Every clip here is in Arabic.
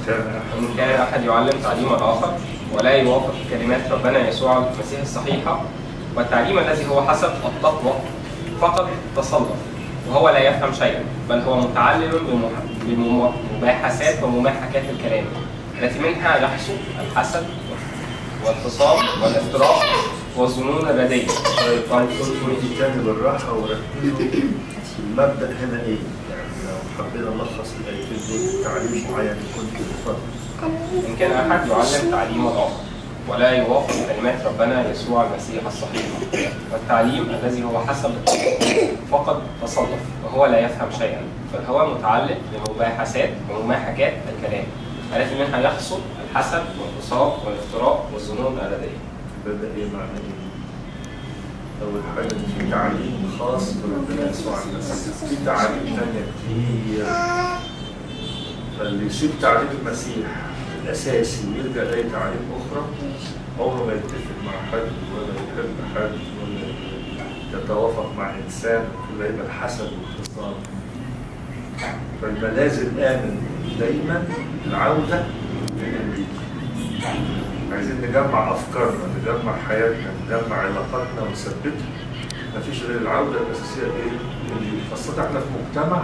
إن كان أحد يعلم تعليما آخر ولا يوافق كلمات ربنا يسوع المسيح الصحيحة والتعليم الذي هو حسب التقوى فقد تصلف، وهو لا يفهم شيئا، بل هو متعلم بمباحثات ومماحكات الكلام التي منها يحصل الحسد والخصام والافتراء والظنون الرديئة. طيب قولي تاني بالراحة وركزوا المبدأ هنا إيه؟ يعني لو حبينا نلخص الآيتين دول تعليم معين يكون اتفضل. إن كان أحد يعلم تعليما آخر ولا يوافق كلمات ربنا يسوع المسيح الصحيحة والتعليم الذي هو حسب التقوى فقد تصلف، وهو لا يفهم شيئا، بل هو متعلق بمباحثات ومماحكات الكلام التي منها يحصل الحسد والخصام والافتراء والظنون الرديئة. بدأ إيه معنى إيه؟ أول حاجة في تعليم خاص بربنا يسوع المسيح، في تعاليم تانية كتير، فاللي يسيب تعليم المسيح الأساسي ويلجأ لأي تعليم أخرى عمره ما يتفق مع حد ولا يحب حد ولا يتوافق مع إنسان، ولا يبقى الحسد والخصام. فالملاذ الآمن دايما العودة للإنجيل. عايزين نجمع أفكارنا، نجمع حياتنا، نجمع علاقاتنا ونثبتها. مفيش غير العودة الأساسية إيه؟ الإنجيل. خاصة إحنا في مجتمع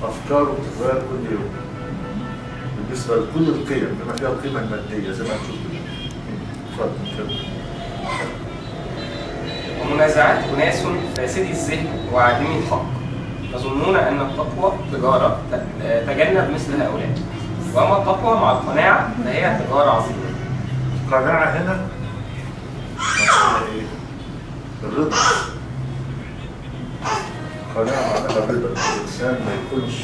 أفكاره بتتغير كل يوم. بالنسبة لكل القيم بما فيها القيمة المادية زي ما هنشوف كده. اتفضل كده. ومنازعات أناس فاسدي الذهن وعادمي الحق يظنون أن التقوى تجارة تجنب مثل هؤلاء، وأما التقوى مع القناعة فهي تجارة عظيمة. القناعة هنا إيه؟ الرضا. قناعة معناها الرضا، الإنسان ما يكونش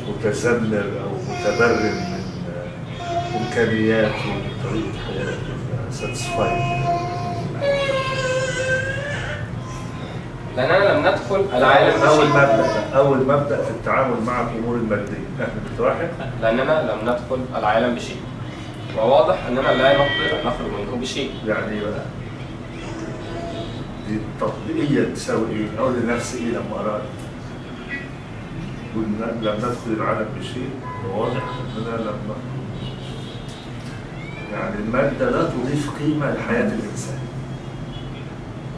متذمر أو متبرم من إمكانياته وطريقة حياته، ساتسفايد. لأننا لم ندخل العالم بشيء. أول مبدأ في التعامل مع الأمور المادية، واحد. لأننا لم ندخل العالم بشيء، وواضح أننا لا نقدر أن نخرج منه بشيء. يعني إيه بقى؟ دي التطبيقية تساوي إيه؟ أقول لنفسي إيه لما أراد؟ لم ندخل العالم بشيء، وواضح أننا لم نخرج. يعني المادة لا تضيف قيمة لحياة الإنسان.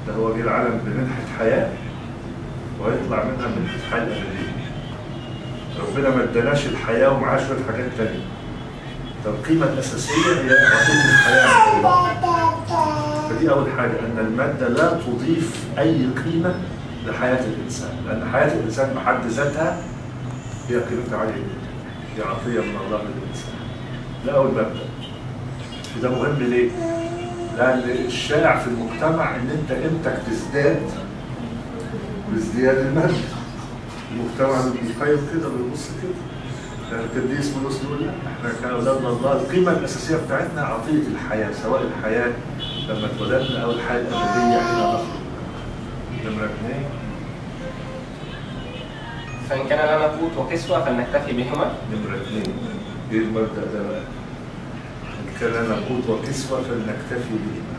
ده هو جه العالم بمنحة حياة ويطلع منها منحة حياة أبدية. ربنا ما اداناش الحياة ومعاه شوية حاجات تانية. القيمة الأساسية هي عطية الحياة. فدي أول حاجة، أن المادة لا تضيف أي قيمة لحياة الإنسان، لأن حياة الإنسان بحد ذاتها هي قيمتها عالية جدا، هي عطية من الله للإنسان. ده أول مبدأ. ده مهم ليه؟ لأن الشائع في المجتمع إن أنت قيمتك تزداد بازدياد المادة. المجتمع بيقيم كده ويبص كده. يعني القديس بولس يقول لا، احنا كأولاد الله القيمة الأساسية بتاعتنا عطية الحياة، سواء الحياة لما اتولدنا أو الحياة الأبدية حين نخرج. نمرة 2. فإن كان لنا قوت وكسوة فلنكتفي بهما. نمرة 2. إيه المبدأ ده بقى؟ إن كان لنا قوت وكسوة فلنكتفي بهما.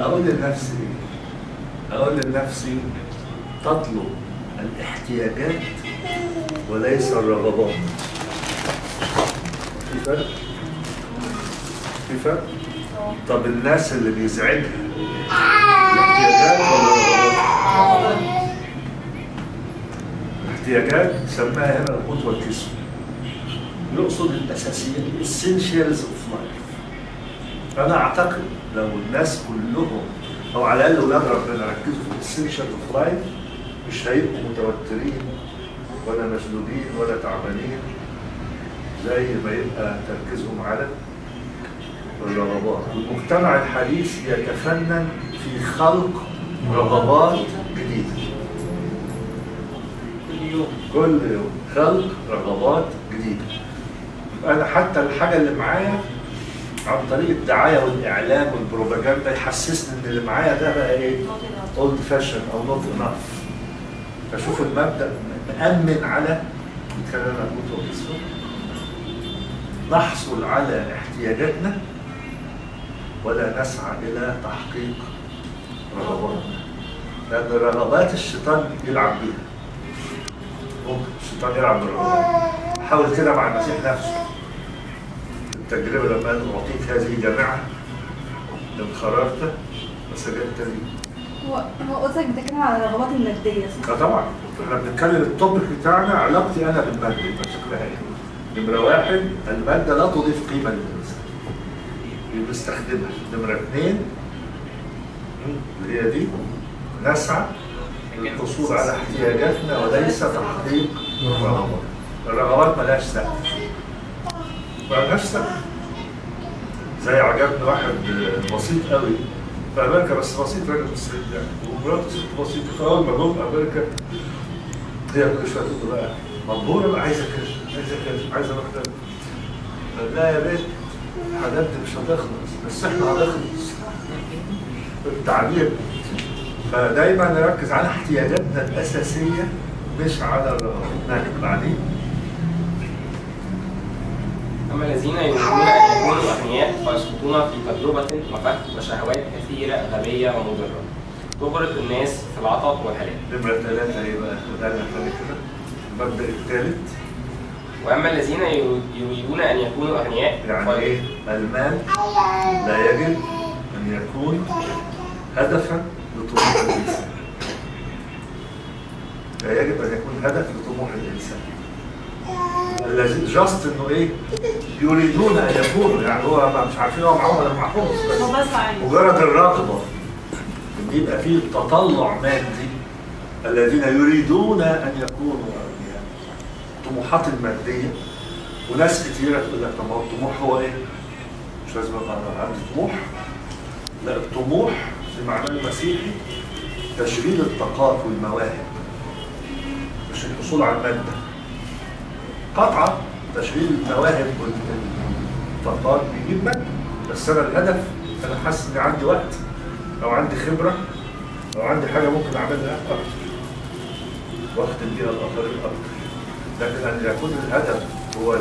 أقول لنفسي إيه؟ أقول لنفسي تطلب الاحتياجات وليس الرغبات. في فرق؟ في فرق؟ طب الناس اللي بيزعجها الاحتياجات ولا الرغبات؟ الاحتياجات سماها هنا القوت والكسوة. يقصد الأساسيات الاسينشالز اوف لايف. أنا أعتقد لو الناس كلهم أو على الأقل ولاد ربنا ركزوا في الاسينشالز اوف لايف مش هيبقوا متوترين ولا مشدودين ولا تعبانين زي ما يبقى تركيزهم على الرغبات. المجتمع الحديث يتفنن في خلق رغبات جديدة. كل يوم خلق رغبات جديدة. أنا حتى الحاجة اللي معايا عن طريق الدعاية والإعلام والبروباجندا يحسسني إن اللي معايا ده بقى إيه؟ أولد فاشن أو نوت إناف. فشوف المبدأ مأمن على كلام القوت والكسوة، نحصل على احتياجاتنا ولا نسعى إلى تحقيق رغباتنا، لأن رغبات الشيطان يلعب بيها. ممكن الشيطان يلعب بالرغبات. حاول كده مع المسيح نفسه. التجربة لما قال أعطيك هذه جامعة إن خررت وسجدت لي. هو قصدك بتتكلم على الرغبات المادية صح؟ طبعا احنا بنتكلم التوبيك بتاعنا علاقتي أنا بالمادة يبقى شكلها إيه؟ نمرة واحد المادة لا تضيف قيمة للإنسان. بنستخدمها. نمرة اثنين اللي هي دي نسعى للحصول على احتياجاتنا وليس تحقيق الرغبات. الرغبات ملهاش سقف. ملهاش سقف. زي عجبني واحد بسيط قوي في امريكا، بس بسيط راجل مصري يعني، ومراته ست بسيطه. فاول ما جم امريكا هي كل شويه تقول بقى مبهوره بقى عايزه كذا عايزه كذا عايزه اروح كذا. لا يا بنت الحاجات دي مش هتخلص، بس احنا هنخلص التعليم. فدايما نركز على احتياجاتنا الاساسيه مش على الرغبات. بعدين أما الذين يريدون أن يكونوا أغنياء فيسقطون في تجربة وفك وشهوات كثيرة غبية ومضرة تغرق الناس في العطب والهلاك. نمرة 3 إيه بقى؟ خدها لنا كده. المبدأ الثالث. وأما الذين يريدون أن يكونوا أغنياء يعني إيه؟ المال لا يجب أن يكون هدفا لطموح الإنسان. لا يجب أن يكون هدف لطموح الإنسان. الذي جاست انه ايه يريدون ان يكونوا، يعني هو مش عارفين هو معاهم ولا معاهمش، بس مجرد الرغبه ان يبقى فيه تطلع مادي. الذين يريدون ان يكونوا اغنياء. الطموحات الماديه. وناس كثيره تقول لك طب ما هو الطموح هو ايه؟ مش لازم ابقى عندي طموح. لا، الطموح في معناه المسيحي تشغيل الطاقات والمواهب مش الحصول على الماده. قطعا تشغيل المواهب والطاقات بيجيب مادة، بس انا الهدف انا حاسس ان عندي وقت او عندي خبره او عندي حاجه ممكن اعملها اكتر واخدم بيها الاخرين اكتر. لكن ان يكون الهدف هو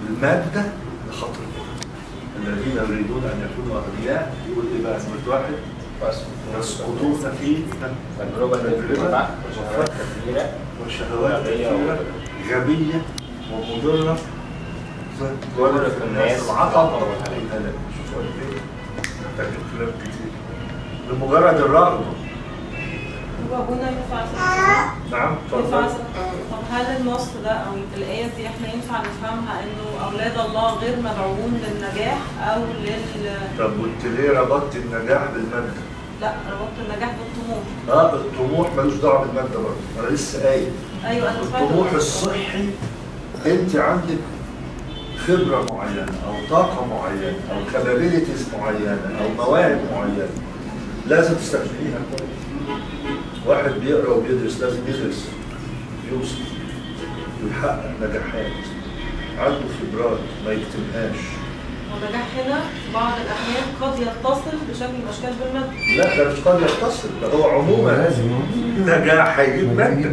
الماده لخطر. الذين يريدون ان يكونوا اغنياء يقول ايه بقى؟ نمرة واحد يسقطون في تجربة وشهوات كثيرة كثيرة غبية ومضرة تغرق الناس العطب والهلاك. شوفوا قد ايه محتاج كلام كتير لمجرد الرغبة. هو ابونا ينفع نعم اتفضل. طب هل النص ده او الآية دي احنا ينفع نفهمها انه اولاد الله غير مدعوون للنجاح او طب وانت ليه ربطت النجاح بالمادة؟ لا، ربطت النجاح بالطموح. الطموح ملوش دعوة بالمادة برضه، انا لسه قايل. ايوه انا سمعت. الطموح الصحي انت عندك خبرة معينة او طاقة معينة او كابابيلتيز معينة او مواهب معينة لازم تستخدميها كويس. واحد بيقرا وبيدرس لازم يدرس يوصل ويحقق نجاحات، عنده خبرات ما يكتمهاش. والنجاح هنا في بعض الاحيان قد يتصل بشكل من الاشكال بالمادة. لا ده مش قد يتصل، ده هو عموما النجاح هيجيب مادة،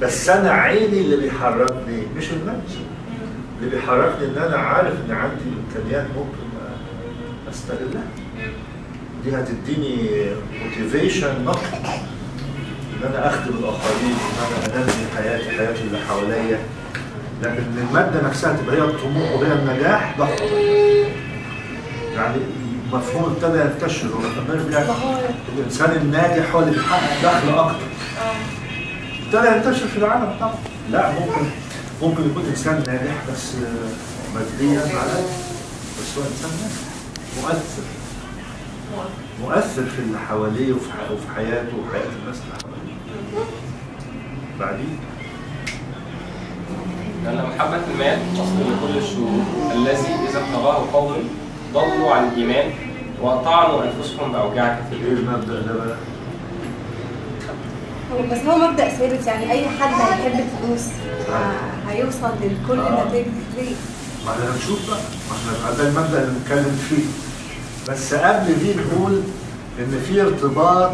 بس انا عيني اللي بيحركني مش المادة. اللي بيحركني ان انا عارف ان عندي امكانيات ممكن استغلها. دي هتديني موتيفيشن نقط ان انا اخدم الاخرين، ان انا انمي حياتي اللي حواليا. لكن الماده نفسها تبقى هي الطموح وهي النجاح ده خطر. يعني مفهوم ابتدى ينتشر الانسان الناجح هو اللي بيحقق دخل اكتر. ابتدى ينتشر في العالم طبعا. لا، ممكن يكون انسان ناجح بس ماديا على، بس هو انسان ناجح مؤثر في اللي حواليه وفي حياته وحياه الناس اللي حواليه. بعدين لأن محبة المال أصل لكل الشرور الذي إذا ابتغاه قوم ضلوا عن الإيمان وطعنوا أنفسهم بأوجاع كثيرة. ايه المبدأ ده بقى؟ بس هو مبدأ ثابت، يعني أي حد هيحب الفلوس هيوصل لكل نتائج دي. ما احنا هنشوف بقى، ما احنا ده المبدأ اللي بنتكلم فيه. بس قبل دي نقول إن في ارتباط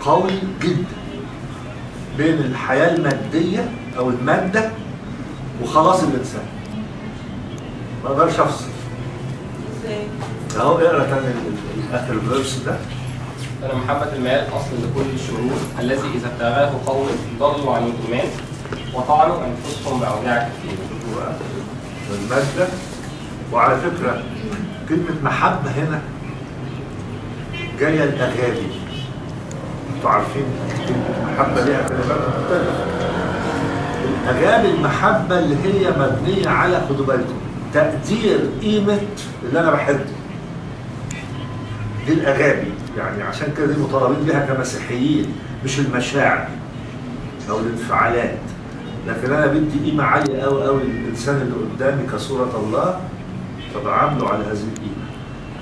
قوي جدا بين الحياة المادية أو المادة وخلاص الإنسان. ما اقدرش أفصل. ازاي؟ أهو اقرا تاني آخر الفيرس ده. لأن محبة المال أصل لكل الشرور الذي إذا ابتغاه قوم ضلوا عن الإيمان وطعنوا أنفسهم بأوجاع كثيرة. والمادة. وعلى فكرة كلمة محبة هنا جاية الأغابي. انتوا عارفين كلمة محبة ليها كلمات مختلفة. الأغابي المحبة اللي هي مبنية على، خدوا بالكم، تقدير قيمة اللي أنا بحبه. دي الأغابي، يعني عشان كده دي مطالبين بيها كمسيحيين، مش المشاعر أو الانفعالات. لكن أنا بدي قيمة عالية أوي أوي للإنسان اللي قدامي كصورة الله، فبعامله على هذه القيمة.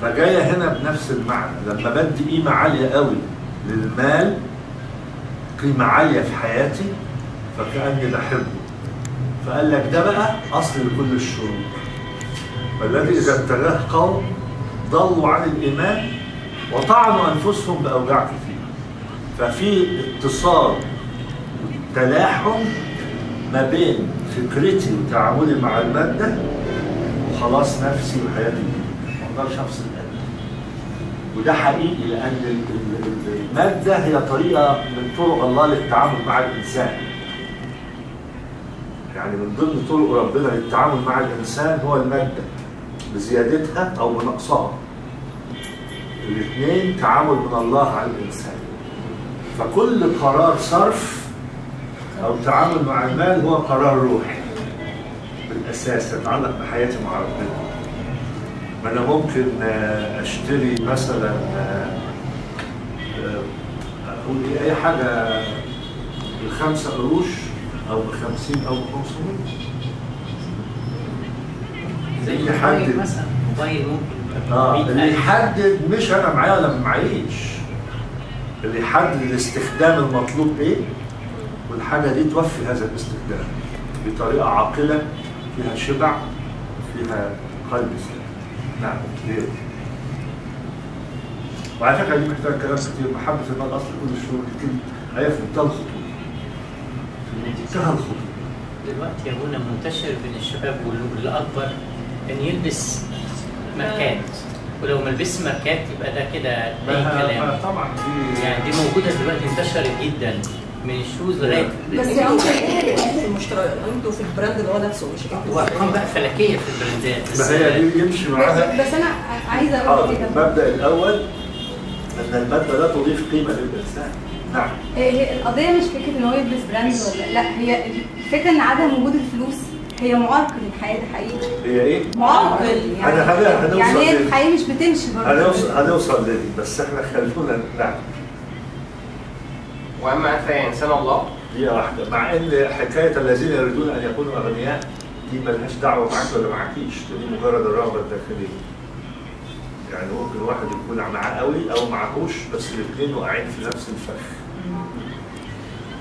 فجاية هنا بنفس المعنى، لما بدي قيمة عالية أوي للمال، قيمة عالية في حياتي، فكأني بحبه. فقال لك ده بقى أصل لكل الشرور. والذي إذا ابتغاه قوم ضلوا عن الإيمان وطعنوا أنفسهم بأوجاع كثيرة. ففي اتصال تلاحم ما بين فكرتي وتعاملي مع المادة وخلاص نفسي وحياتي. ما اقدرش افصل القلب. وده حقيقي، لأن المادة هي طريقة من طرق الله للتعامل مع الإنسان. يعني من ضمن طرق ربنا للتعامل مع الإنسان هو المادة، بزيادتها أو بنقصها. الاثنين تعامل من الله على الإنسان. فكل قرار صرف أو تعامل مع المال هو قرار روحي بالأساس، يتعلق بحياتي مع ربنا. ما أنا ممكن أشتري مثلا أقول أي حاجة ب5 قروش أو ب50 أو ب500. زي موبايل مثلا، موبايل ممكن اللي يحدد مش أنا معايا ولا ما معيش، اللي يحدد الاستخدام المطلوب إيه، والحاجة دي توفي هذا الاستخدام بطريقة عاقلة فيها شبع فيها قلب سليم. نعم ليه؟ وعلى فكرة دي محتاجة كلام كتير. محبة المال أصل كل الشهور دي كلمة هي في منتهى الخطورة. في منتهى الخطورة. دلوقتي يا ابونا منتشر بين الشباب والأكبر إن يلبس ماركات، ولو ما لبسش ماركات يبقى ده كده أي كلام. طبعا دي موجودة دلوقتي، انتشرت جدا من الشوز لغاية. بس انتوا المشترك انتوا في البراند اللي هو نفسه مش انتوا. وأرقام بقى فلكية في البراندات. ما هي دي يمشي معاها. بس انا عايزه اقول كده. المبدأ الأول أن المادة لا تضيف قيمة للإنسان. نعم. هي القضيه مش فكره ان هو يلبس براند ولا لا، هي الفكره ان عدم وجود الفلوس هي معرقل للحياه. ده حقيقي. هي ايه؟ معرقل. يعني هي الحياه مش بتمشي برضه. هنوصل لدي، بس احنا خلونا نعم. وأما أنت يا إنسان الله. دي واحدة، مع إن حكاية الذين يريدون أن يكونوا أغنياء دي ملهاش دعوة معاك ولا معاكيش، دي مجرد الرغبة الداخلية. يعني ممكن واحد يكون معاه قوي أو معهوش، بس الاثنين واقعين في نفس الفخ.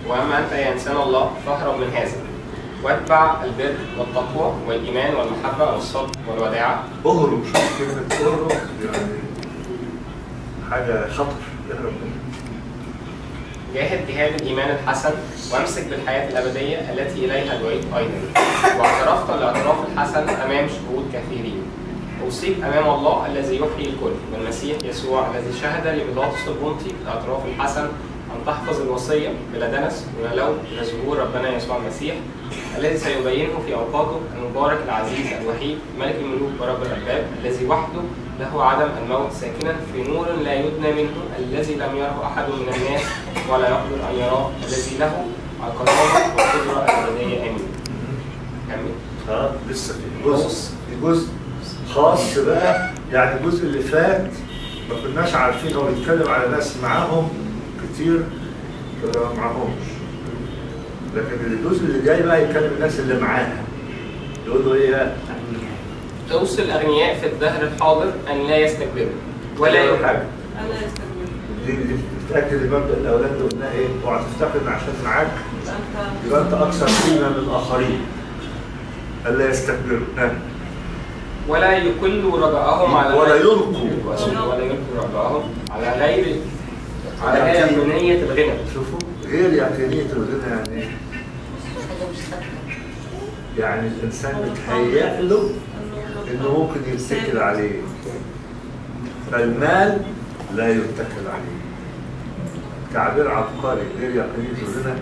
وأما أنت يا إنسان الله فاهرب من هذا، واتبع البر والتقوى والإيمان والمحبة والصبر والوداعة. اهرب، شوف كلمة اهرب يعني حاجة خطر، اهرب منها. جاهد جهاد الإيمان الحسن، وامسك بالحياة الأبدية التي إليها دعيت أيضا، واعترفت الاعتراف الحسن أمام شهود كثيرين. أوصيك أمام الله الذي يحيي الكل والمسيح يسوع الذي شهد لبيلاطس البنطي الاعتراف الحسن أن تحفظ الوصية بلا دنس ولا لوم إلى ظهور ربنا يسوع المسيح الذي سيبينه في أوقاته المبارك العزيز الوحيد ملك الملوك ورب الأرباب الذي وحده له عدم الموت ساكنا في نور لا يدنى منه الذي لم يره أحد من الناس ولا يقدر أن يراه الذي له الكرامة والقدرة الأبدية. آمين. كمل. لسه في جزء خاص بقى، يعني الجزء اللي فات ما كناش عارفين هو بيتكلم على ناس معاهم كتير ولا ما معاهمش، لكن الجزء اللي جاي بقى يتكلم الناس اللي معاها. يقول له ايه؟ توصي الأغنياء في الدهر الحاضر أن لا يستكبروا ولا يحبوا. ألا يستكبروا. دي بتأكد المبدأ الأولاني اللي قلناه ايه؟ اوعى تفتكر ان عشان معاك يبقى انت أكثر قيمة من الآخرين. ألا يستكبروا. ولا يكلوا رجاءهم على ولا يلقوا رجاءهم على غير يقينية الغنى. شوفوا غير يقينية الغنى يعني ايه؟ يعني الإنسان متهيأ له إنه ممكن يتكل عليه. فالمال لا يتكل عليه. تعبير عبقري. غير يقينية الغنى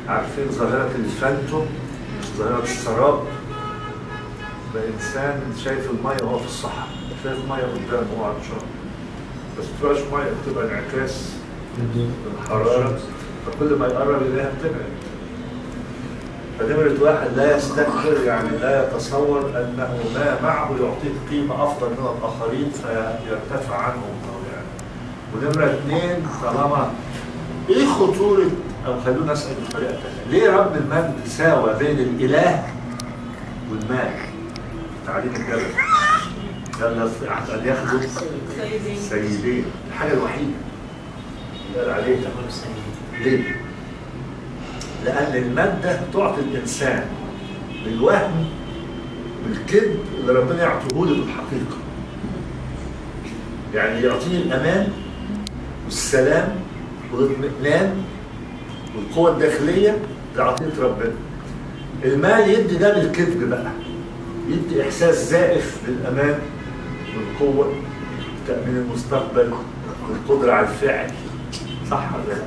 عارفين ظاهرة الفانتوم، ظاهرة السراب؟ ده إنسان شايف المية وهو في الصحراء، شايف مية قدامه وهو عطشان، بس ما بتبقاش مية، بتبقى انعكاس الحرارة، فكل ما يقرب إليها بتبعد. فنمرة واحد لا يستكبر، يعني لا يتصور أنه ما معه يعطيه قيمة أفضل من الآخرين فيرتفع عنهم أو يعني. ونمرة اثنين، طالما إيه خطورة، أو خلونا نسأل بطريقة ثانية، ليه رب المجد ساوى بين الإله والمال؟ تعليم الجبل قال يصلح أن ياخدوا سيدين، الحاجة الوحيدة اللي قال عليها. ليه؟ لأن المادة تعطي الإنسان بالوهم بالكذب اللي ربنا يعطيه له بالحقيقة. يعني يعطيه الأمان والسلام والاطمئنان والقوة الداخلية بعطية ربنا. المال يدي ده بالكذب بقى، يدي إحساس زائف بالأمان والقوة، تأمين المستقبل والقدرة على الفعل. صح ولا لا؟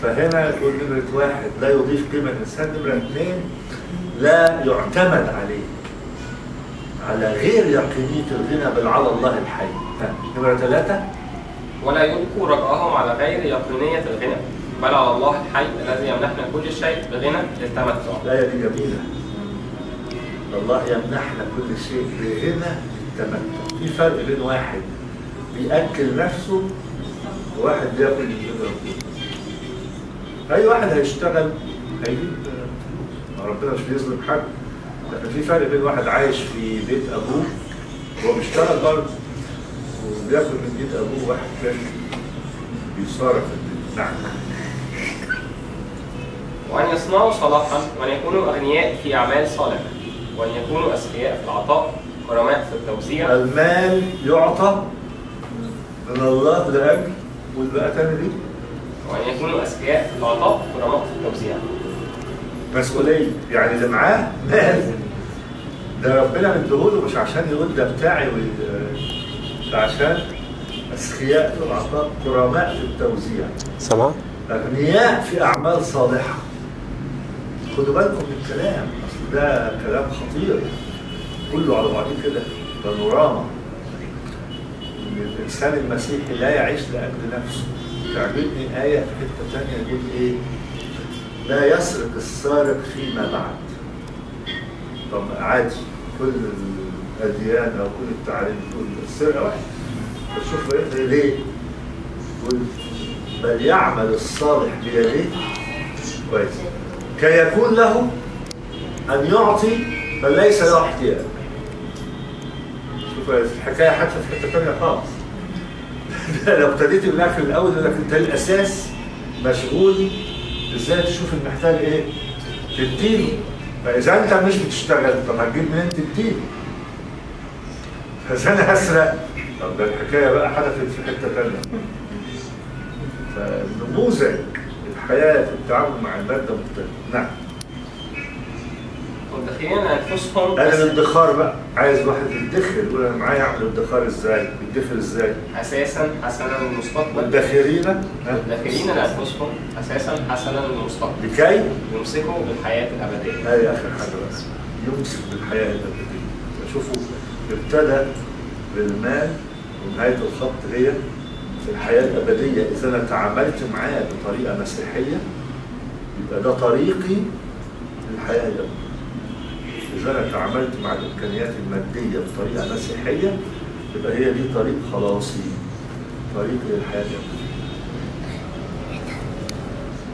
فهنا يقول نمرة واحد لا يضيف قيمة الإنسان، نمرة اثنين لا يعتمد عليه، على غير يقينية الغنى بل على الله الحي. نمرة ثلاثة ولا يلقوا رجاءهم على غير يقينية الغنى بل على الله الحي الذي يمنحنا كل شيء بغنى للتمتع. الآية دي جميلة. الله يمنحنا كل شيء بغنى للتمتع. في فرق بين واحد بيأكل نفسه وواحد بياكل من ربنا. أي واحد هيشتغل هيجيب فلوس، ربنا مش بيظلم حد، لكن في فرق بين واحد عايش في بيت أبوه هو بيشتغل برضه وبياكل من بيت أبوه، واحد تاني بيصارف البيت. نعم. وأن يصنعوا صلاحا وأن يكونوا أغنياء في أعمال صالحة وأن يكونوا أذكياء في العطاء كرماء في التوزيع. المال يعطى من الله لأجل والبقى تاني دي وأن يكونوا أذكياء في العطاء كرماء في التوزيع. مسؤولية، يعني اللي معاه مال ده ربنا مديهوله مش عشان يقول ده بتاعي ده عشان أذكياء في العطاء كرماء في التوزيع. سمع؟ أغنياء في أعمال صالحة. خدوا بالكم من الكلام، أصل ده كلام خطير كله على بعضه كده، بانوراما. إن الإنسان المسيحي لا يعيش لأجل نفسه. تعجبني آية في حتة تانية يقول إيه؟ لا يسرق السارق فيما بعد. طب عادي كل الأديان أو كل التعاليم تقول السرقة واحدة. فشوف بقى ليه؟ يقول بل يعمل الصالح بيديه كويس كي يكون له أن يعطي بل ليس له احتياج. شوف الحكاية حتى في حتة تانية خالص. لو ابتديت بالأكل الأول يقول لك أنت الأساس مشغول إزاي تشوف المحتاج إيه؟ تديله. فإذا أنت مش بتشتغل طب هتجيب منين تديله؟ فإذا أنا هسرق طب ده الحكاية بقى حدثت في حتة تانية. فنموذج الحياة في التعامل مع المادة مختلف. نعم. مدخرين أنفسهم. أنا الادخار بقى عايز واحد يدخر، يقول أنا معايا أعمل ادخار إزاي؟ يدخر إزاي؟ أساسا حسنا للمستقبل. مدخرين لأنفسهم أساسا حسنا للمستقبل. لكي يمسكوا بالحياة الأبدية. هذه آخر حاجة بس. يمسك بالحياة الأبدية. شوفوا ابتدى بالمال ونهاية الخط هي في الحياة الأبدية. إذا أنا تعاملت معاه بطريقة مسيحية يبقى ده طريقي للحياة الأبدية. إذا أنا تعاملت مع الإمكانيات المادية بطريقة مسيحية يبقى هي دي طريق خلاصي، طريق للحياة الأبدية.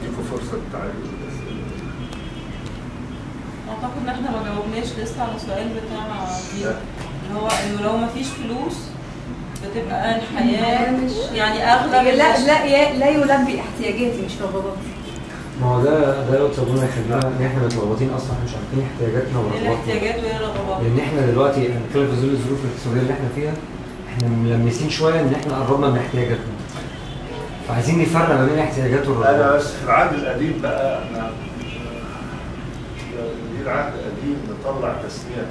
اديكم فرصة تعالوا. اعتقد ان احنا ما جاوبناش لسه على السؤال بتاع دي، اللي هو انه لو ما فيش فلوس بتبقى الحياه يعني اغلب لا يلبي احتياجاتي مش رغباتي. ما هو ده لو تسابونا يخلينا ان احنا متلخبطين اصلا، احنا مش عارفين احتياجاتنا ايه ورغباتنا. الاحتياجات وايه الرغبات؟ لان احنا دلوقتي هنتكلم في ظل الظروف الاقتصاديه اللي احنا فيها، احنا ملمسين شويه ان احنا قربنا من احتياجاتنا. فعايزين نفرق ما بين الاحتياجات والرغبات. أنا بس في العهد القديم بقى احنا دي العهد القديم نطلع تسمية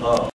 8.